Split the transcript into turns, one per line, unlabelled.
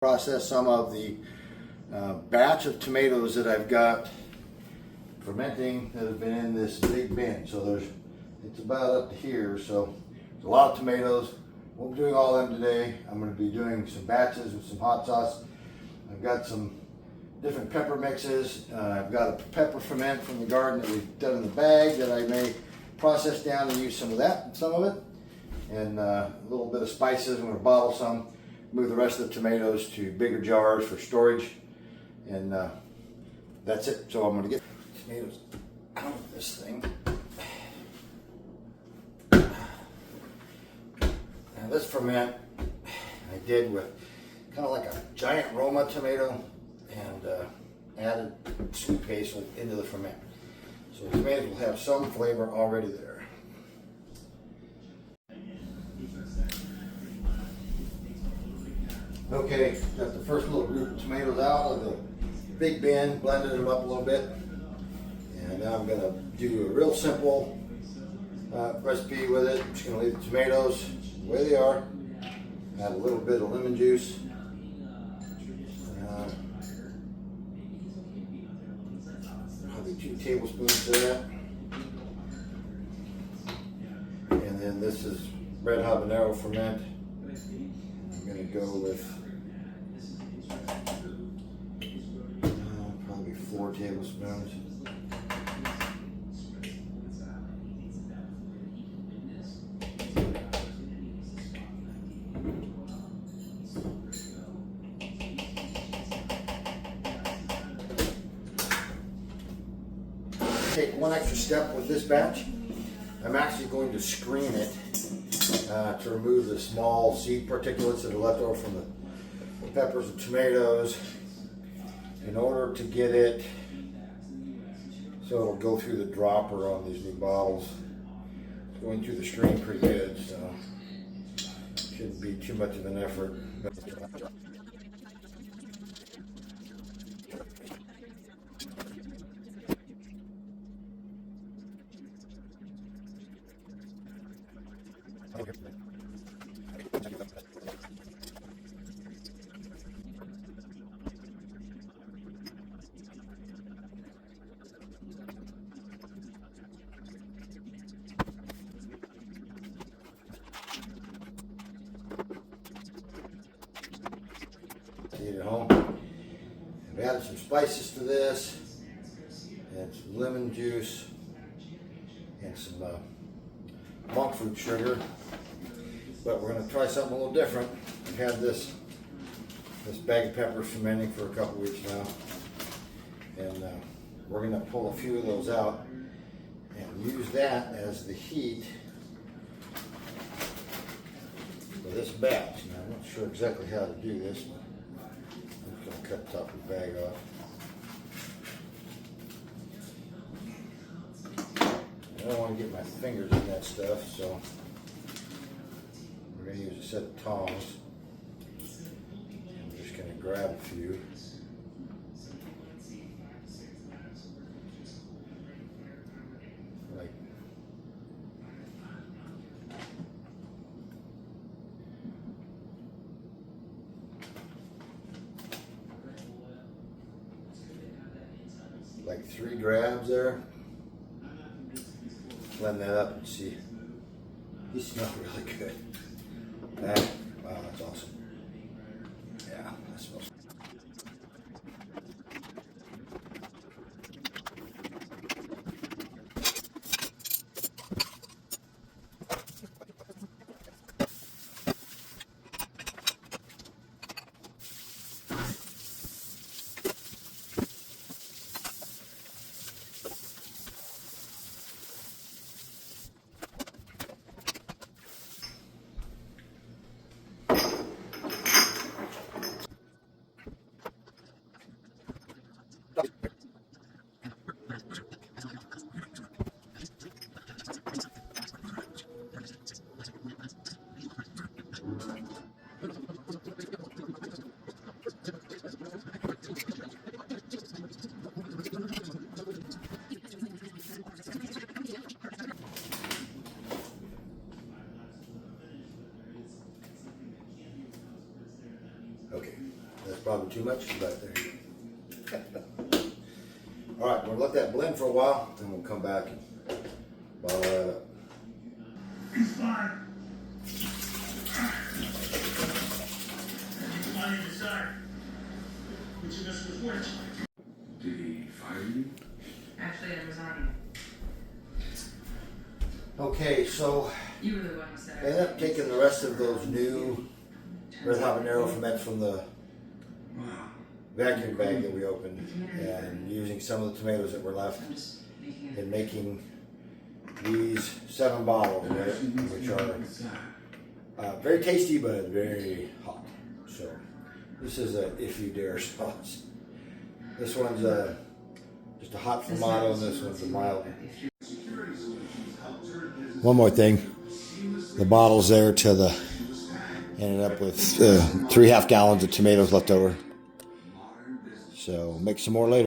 Process some of the batch of tomatoes that I've got fermenting that have been in this big bin. So it's about up to here. So there's a lot of tomatoes. Won't be doing all of them today. I'm going to be doing some batches with some hot sauce. I've got some different pepper mixes. I've got a pepper ferment from the garden that we've done in the bag that I may process down and use some of that, some of it, and a little bit of spices. I'm going to bottle some. Move the rest of the tomatoes to bigger jars for storage, and that's it. So I'm going to get tomatoes out of this thing. Now this ferment I did with kind of like a giant Roma tomato and added sweet basil into the ferment. So the tomatoes will have some flavor already there. Okay, got the first little group of tomatoes out of the big bin, blended them up a little bit. And now I'm going to do a real simple recipe with it. I'm just going to leave the tomatoes the way they are. Add a little bit of lemon juice. Probably 2 tablespoons of that. And then this is red habanero ferment. I'm going to go with probably 4 tablespoons. Take one extra step with this batch. I'm actually going to screen it to remove the small seed particulates that are left over from the peppers and tomatoes, in order to get it so it'll go through the dropper on these new bottles. It's going through the screen pretty good, so shouldn't be too much of an effort. Eat at home. I've added some spices to this, and some lemon juice, and some monk fruit sugar. But we're going to try something a little different. I've had this bag of peppers fermenting for a couple weeks now, and we're going to pull a few of those out and use that as the heat for this batch. Now, I'm not sure exactly how to do this, but I'm just going to cut the top of the bag off. I don't want to get my fingers in that stuff, so we're going to use a set of tongs. I'm just going to grab a few. Like 3 grabs there. Blend that up and see. These smell really good. Wow, that's awesome. Yeah, that smells. Okay, probably too much, but there you go. All right, we'll let that blend for a while, then we'll come back and bottle that up.
He's fine. I need to decide which of us was which.
Did he fire you?
Actually, I resigning.
Okay, so
You were the one who said
I ended up taking the rest of those new red habanero ferments from the
Wow.
vacuum bag that we opened and using some of the tomatoes that were left
I'm just making it.
in making these 7 bottles, right, which are very tasty but very hot. So this is a If You Dare sauce. This one's just a hot Fumato and this one's a mild. One more thing, the bottles there to the ended up with 3.5 gallons of tomatoes left over. So make some more later.